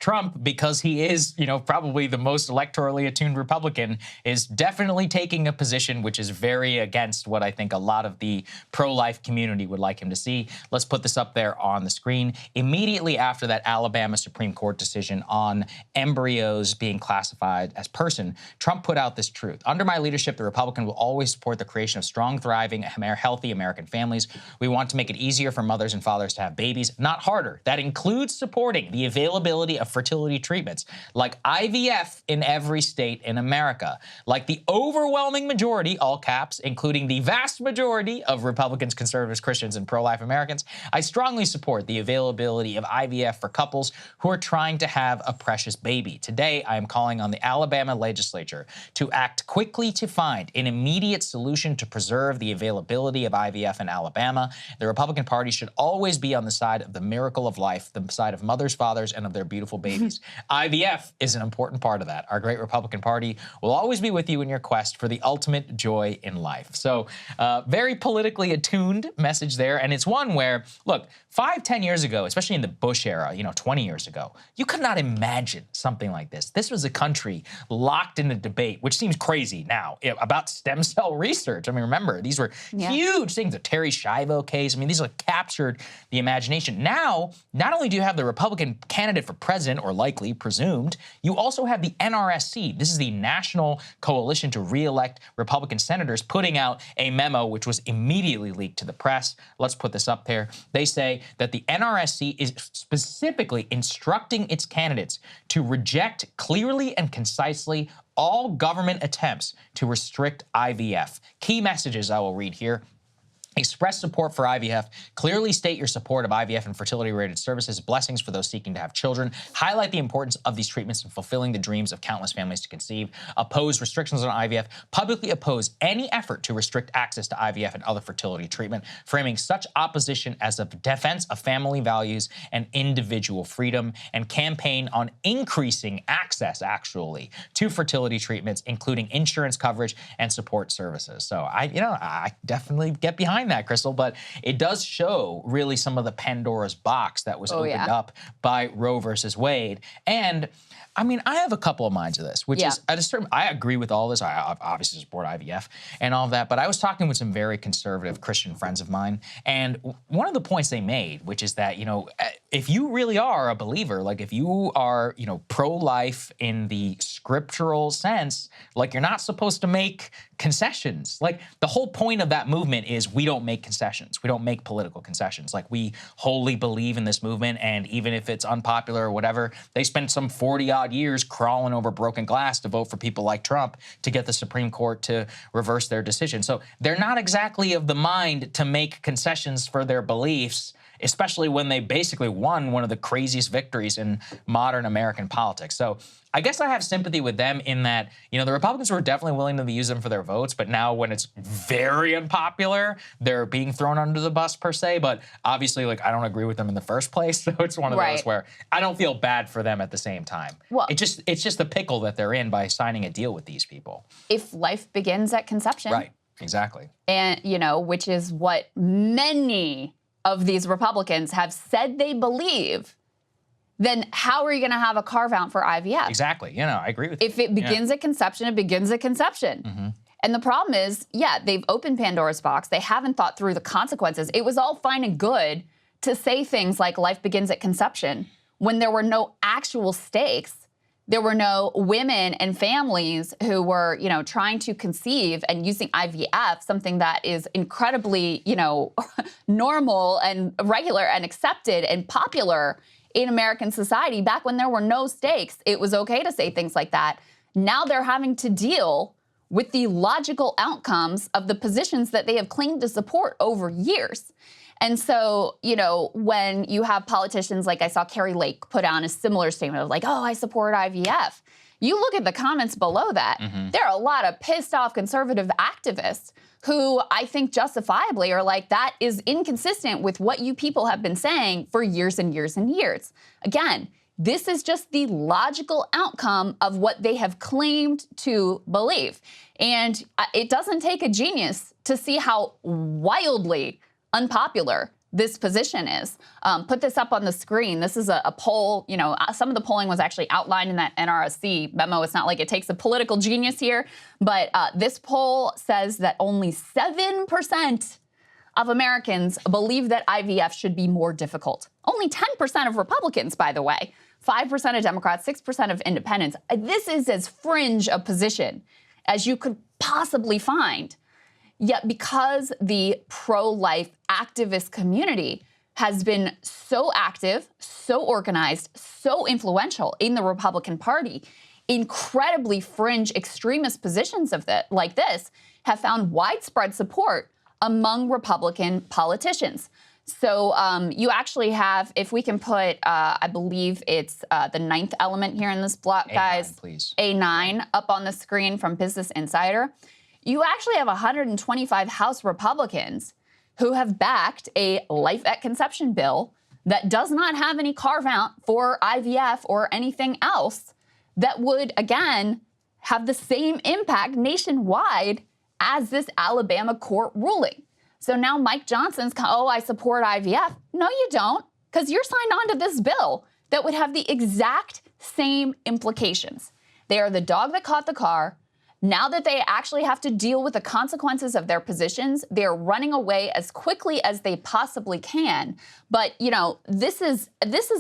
Trump, because he is, probably the most electorally attuned Republican, is definitely taking a position which is very against what I think a lot of the pro-life community would like him to see. Let's put this up there on the screen. Immediately after that Alabama Supreme Court decision on embryos being classified as person, Trump put out this truth. Under my leadership, the Republican will always support the creation of strong, thriving, healthy American families. We want to make it easier for mothers and fathers to have babies, not harder. That includes supporting the availability of fertility treatments like IVF in every state in America. Like the overwhelming majority, all caps, including the vast majority of Republicans, conservatives, Christians, and pro-life Americans, I strongly support the availability of IVF for couples who are trying to have a precious baby. Today, I am calling on the Alabama legislature to act quickly to find an immediate solution to preserve the availability of IVF in Alabama. The Republican Party should always be on the side of the miracle of life, the side of mothers, fathers, and of their beautiful babies. IVF is an important part of that. Our great Republican Party will always be with you in your quest for the ultimate joy in life. So very politically attuned message there. And it's one where, look, 5-10 years ago, especially in the Bush era, 20 years ago, you could not imagine something like this. This was a country locked in a debate, which seems crazy now, about stem cell research. I mean, remember, these were huge things. The Terry Schiavo case. I mean, these captured the imagination. Now, not only do you have the Republican candidate for president, or likely, presumed, you also have the NRSC. This is the National Coalition to Re-elect Republican Senators, putting out a memo which was immediately leaked to the press. Let's put this up there. They say that the NRSC is specifically instructing its candidates to reject clearly and concisely all government attempts to restrict IVF. Key messages I will read here. Express support for IVF. Clearly state your support of IVF and fertility-related services, blessings for those seeking to have children. Highlight the importance of these treatments in fulfilling the dreams of countless families to conceive. Oppose restrictions on IVF. Publicly oppose any effort to restrict access to IVF and other fertility treatment, framing such opposition as a defense of family values and individual freedom, and campaign on increasing access, actually, to fertility treatments, including insurance coverage and support services. So I definitely get behind that, Krystal, but it does show really some of the Pandora's box that was opened up by Roe versus Wade. And I mean, I have a couple of minds of this, which is at a certain, I agree with all this. I obviously support IVF and all of that, but I was talking with some very conservative Christian friends of mine, and one of the points they made, which is that, if you really are a believer, like if you are, pro-life in the scriptural sense, like you're not supposed to make concessions. Like the whole point of that movement is we don't make concessions. We don't make political concessions. Like we wholly believe in this movement, and even if it's unpopular or whatever, they spent some 40-odd years crawling over broken glass to vote for people like Trump to get the Supreme Court to reverse their decision. So they're not exactly of the mind to make concessions for their beliefs, especially when they basically won one of the craziest victories in modern American politics. So I guess I have sympathy with them in that, the Republicans were definitely willing to use them for their votes, but now when it's very unpopular, they're being thrown under the bus per se. But obviously, I don't agree with them in the first place. So it's one of those where I don't feel bad for them at the same time. Well, it's just the pickle that they're in by signing a deal with these people. If life begins at conception. Right, exactly. And, which is what many of these Republicans have said they believe, then how are you going to have a carve-out for IVF? Exactly. I agree with you. If it begins at conception, it begins at conception. Mm-hmm. And the problem is, they've opened Pandora's box. They haven't thought through the consequences. It was all fine and good to say things like life begins at conception when there were no actual stakes. There were no women and families who were, trying to conceive and using IVF, something that is incredibly, normal and regular and accepted and popular in American society. Back when there were no stakes, it was okay to say things like that. Now they're having to deal with the logical outcomes of the positions that they have claimed to support over years. And so, when you have politicians like I saw Carrie Lake put on a similar statement of oh, I support IVF. You look at the comments below that, there are a lot of pissed off conservative activists who I think justifiably are that is inconsistent with what you people have been saying for years and years and years. Again, this is just the logical outcome of what they have claimed to believe. And it doesn't take a genius to see how wildly unpopular this position is. Put this up on the screen. This is a poll. You know, some of the polling was actually outlined in that NRSC memo. It's not like it takes a political genius here, but this poll says that only 7% of Americans believe that IVF should be more difficult. Only 10% of Republicans, by the way. 5% of Democrats, 6% of independents. This is as fringe a position as you could possibly find. Yet because the pro-life activist community has been so active, so organized, so influential in the Republican Party, incredibly fringe extremist positions of like this have found widespread support among Republican politicians. So you actually have, if we can put, I believe it's the 9th element here in this block, guys. A9, please. A9 up on the screen from Business Insider. You actually have 125 House Republicans who have backed a life at conception bill that does not have any carve out for IVF or anything else that would, again, have the same impact nationwide as this Alabama court ruling. So now Mike Johnson's, oh, I support IVF. No, you don't, because you're signed on to this bill that would have the exact same implications. They are the dog that caught the car. Now that they actually have to deal with the consequences of their positions, they're running away as quickly as they possibly can. But, you know, this is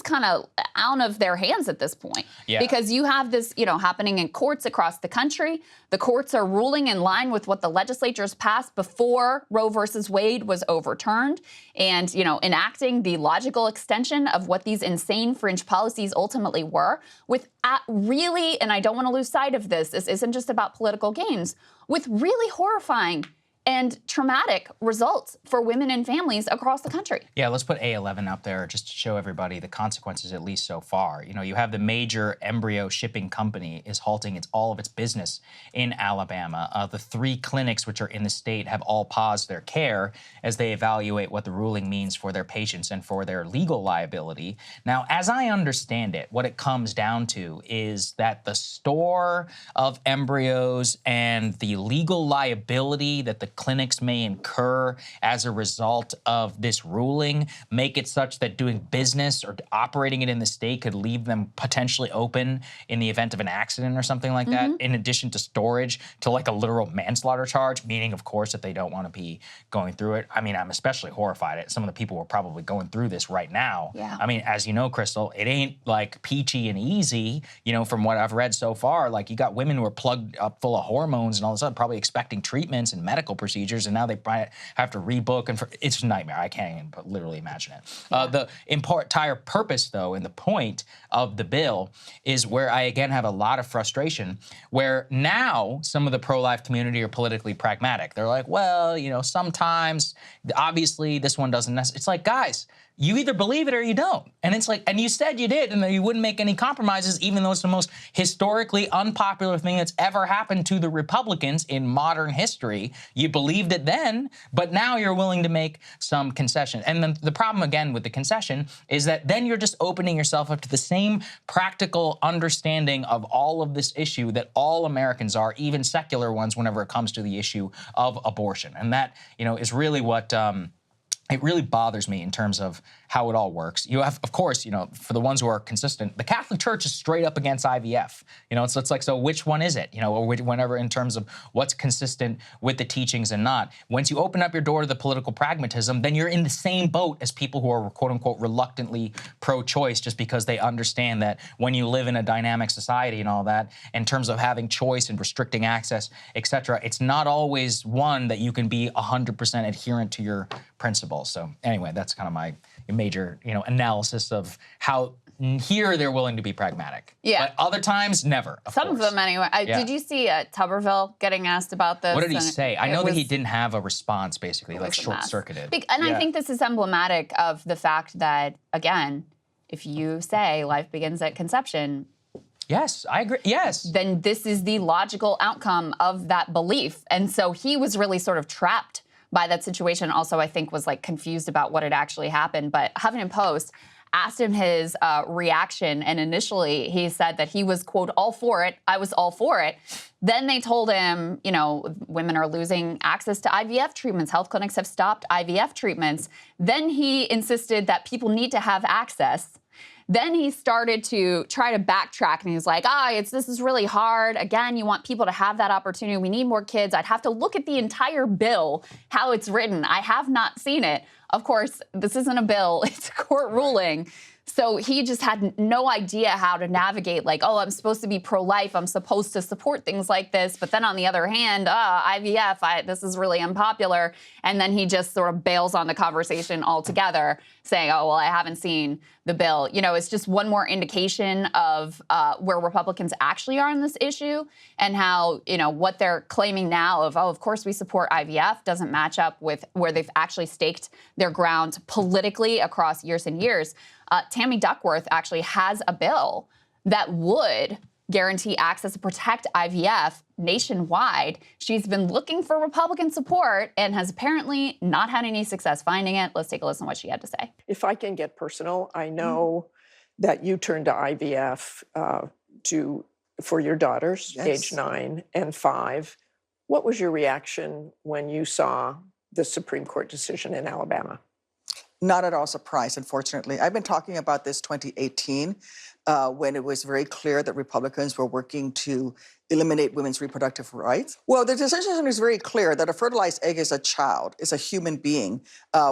kind of out of their hands at this point. Yeah. Because you have this, you know, happening in courts across the country. The courts are ruling in line with what the legislatures passed before Roe versus Wade was overturned and, you know, enacting the logical extension of what these insane fringe policies ultimately were with really, and I don't want to lose sight of this isn't just about political gains, with really horrifying and traumatic results for women and families across the country. Yeah, let's put A11 up there just to show everybody the consequences, at least so far. You know, you have the major embryo shipping company is halting all of its business in Alabama. The 3 clinics which are in the state have all paused their care as they evaluate what the ruling means for their patients and for their legal liability. Now, as I understand it, what it comes down to is that the store of embryos and the legal liability that the clinics may incur as a result of this ruling make it such that doing business or operating it in the state could leave them potentially open in the event of an accident or something like that, in addition to storage, to like a literal manslaughter charge, meaning, of course, that they don't want to be going through it. I mean, I'm especially horrified at some of the people who are probably going through this right now. Yeah. I mean, as you know, Krystal, it ain't like peachy and easy, you know, from what I've read so far. Like, you got women who are plugged up full of hormones and all of a sudden probably expecting treatments and medical procedures, and now they have to rebook, and it's a nightmare. I can't even literally imagine it. Yeah. The entire purpose, though, and the point of the bill is where I, again, have a lot of frustration, where now some of the pro-life community are politically pragmatic. They're like, well, you know, sometimes, obviously, this one doesn't necessarily. It's like, guys, you either believe it or you don't. And it's like, and you said you did, and that you wouldn't make any compromises, even though it's the most historically unpopular thing that's ever happened to the Republicans in modern history. You believed it then, but now you're willing to make some concession. And then the problem, again, with the concession is that then you're just opening yourself up to the same practical understanding of all of this issue that all Americans are, even secular ones, whenever it comes to the issue of abortion. And that, you know, is really what it really bothers me in terms of how it all works. You have, of course, you know, for the ones who are consistent, the Catholic Church is straight up against IVF. You know, so it's like, so which one is it? You know, or whenever in terms of what's consistent with the teachings and not. Once you open up your door to the political pragmatism, then you're in the same boat as people who are, quote unquote, reluctantly pro-choice, just because they understand that when you live in a dynamic society and all that, in terms of having choice and restricting access, et cetera, it's not always one that you can be 100% adherent to your principles. So anyway, that's kind of my major, you know, analysis of how here they're willing to be pragmatic. Yeah. But other times, never. Some of them, anyway. Yeah. Did you see Tuberville getting asked about this? What did he say? I know that he didn't have a response, basically, like short-circuited. And I think this is emblematic of the fact that, again, if you say life begins at conception, yes, I agree. Yes. Then this is the logical outcome of that belief. And so he was really sort of trapped by that situation. Also, I think was like confused about what had actually happened. But Huffington Post asked him his reaction, and initially he said that he was, quote, all for it. I was all for it. Then they told him, you know, women are losing access to IVF treatments. Health clinics have stopped IVF treatments. Then he insisted that people need to have access. Then he started to try to backtrack, and he was like, this is really hard. Again, you want people to have that opportunity. We need more kids. I'd have to look at the entire bill, how it's written. I have not seen it. Of course, this isn't a bill. It's a court ruling. So he just had no idea how to navigate, like, oh, I'm supposed to be pro-life. I'm supposed to support things like this. But then on the other hand, IVF, this is really unpopular. And then he just sort of bails on the conversation altogether, saying, oh, well, I haven't seen the bill. You know, it's just one more indication of where Republicans actually are on this issue, and how, you know, what they're claiming now of, oh, of course we support IVF doesn't match up with where they've actually staked their ground politically across years and years. Tammy Duckworth actually has a bill that would guarantee access to protect IVF nationwide. She's been looking for Republican support and has apparently not had any success finding it. Let's take a listen to what she had to say. If I can get personal, I know that you turned to IVF for your daughters, Yes. age 9 and 5. What was your reaction when you saw the Supreme Court decision in Alabama? Not at all surprised, unfortunately. I've been talking about this 2018 when it was very clear that Republicans were working to eliminate women's reproductive rights. Well, the decision is very clear that a fertilized egg is a child, is a human being,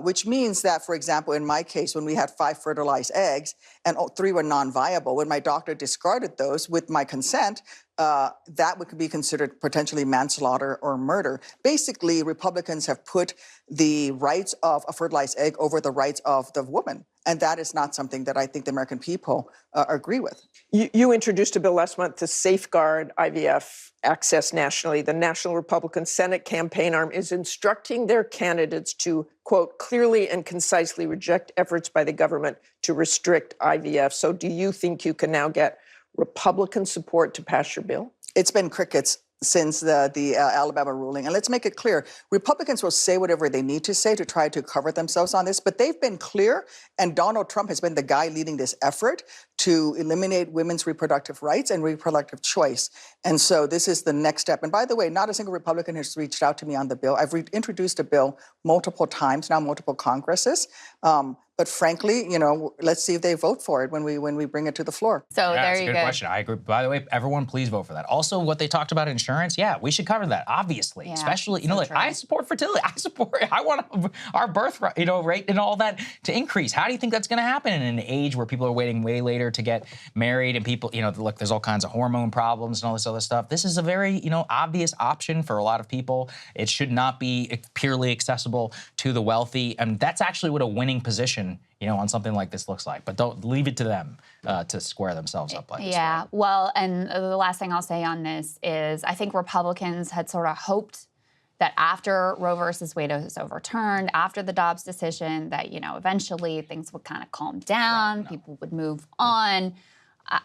which means that, for example, in my case, when we had 5 fertilized eggs and 3 were non-viable, when my doctor discarded those with my consent, that would be considered potentially manslaughter or murder. Basically, Republicans have put the rights of a fertilized egg over the rights of the woman. And that is not something that I think the American people agree with. You introduced a bill last month to safeguard IVF access nationally. The National Republican Senate campaign arm is instructing their candidates to, quote, clearly and concisely reject efforts by the government to restrict IVF. So do you think you can now get Republican support to pass your bill? It's been crickets since the Alabama ruling. And let's make it clear, Republicans will say whatever they need to say to try to cover themselves on this, but they've been clear, and Donald Trump has been the guy leading this effort to eliminate women's reproductive rights and reproductive choice. And so this is the next step. And by the way, not a single Republican has reached out to me on the bill. I've introduced a bill multiple times, now multiple Congresses. But frankly, you know, let's see if they vote for it when we bring it to the floor. So Yeah, there that's you a go. good question. I agree. By the way, everyone, please vote for that. Also, what they talked about insurance, yeah, we should cover that, obviously. Yeah, Especially, you know, so like true. I support fertility. I want our birth, you know, rate and all that to increase. How do you think that's going to happen in an age where people are waiting way later to get married, and people, you know, look, there's all kinds of hormone problems and all this other stuff. This is a very, you know, obvious option for a lot of people. It should not be purely accessible to the wealthy, and that's actually what a winning position, you know, on something like this looks like. But don't leave it to them to square themselves up like this. Yeah, well, and the last thing I'll say on this is I think Republicans had sort of hoped that after Roe versus Wade was overturned, after the Dobbs decision, that, you know, eventually things would kind of calm down, people would move on.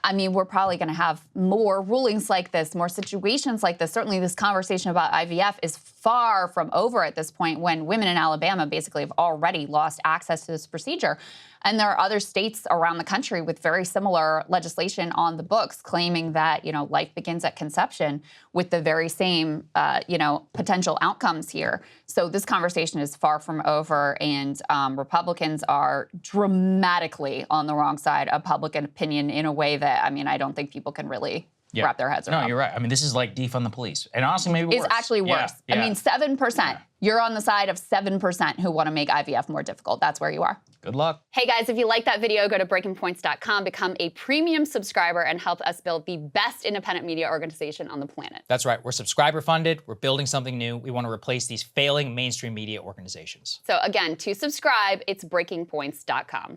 I mean, we're probably going to have more rulings like this, more situations like this. Certainly this conversation about IVF is far from over at this point, when women in Alabama basically have already lost access to this procedure. And there are other states around the country with very similar legislation on the books claiming that, you know, life begins at conception with the very same, you know, potential outcomes here. So this conversation is far from over, and Republicans are dramatically on the wrong side of public opinion in a way that, I mean, I don't think people can really wrap their heads around. No, you're right. I mean, this is like defund the police. And honestly, maybe worse. It's actually worse. Yeah, I mean, 7%. You're on the side of 7% who want to make IVF more difficult. That's where you are. Good luck. Hey guys, if you like that video, go to breakingpoints.com, become a premium subscriber, and help us build the best independent media organization on the planet. That's right. We're subscriber funded. We're building something new. We want to replace these failing mainstream media organizations. So again, to subscribe, it's breakingpoints.com.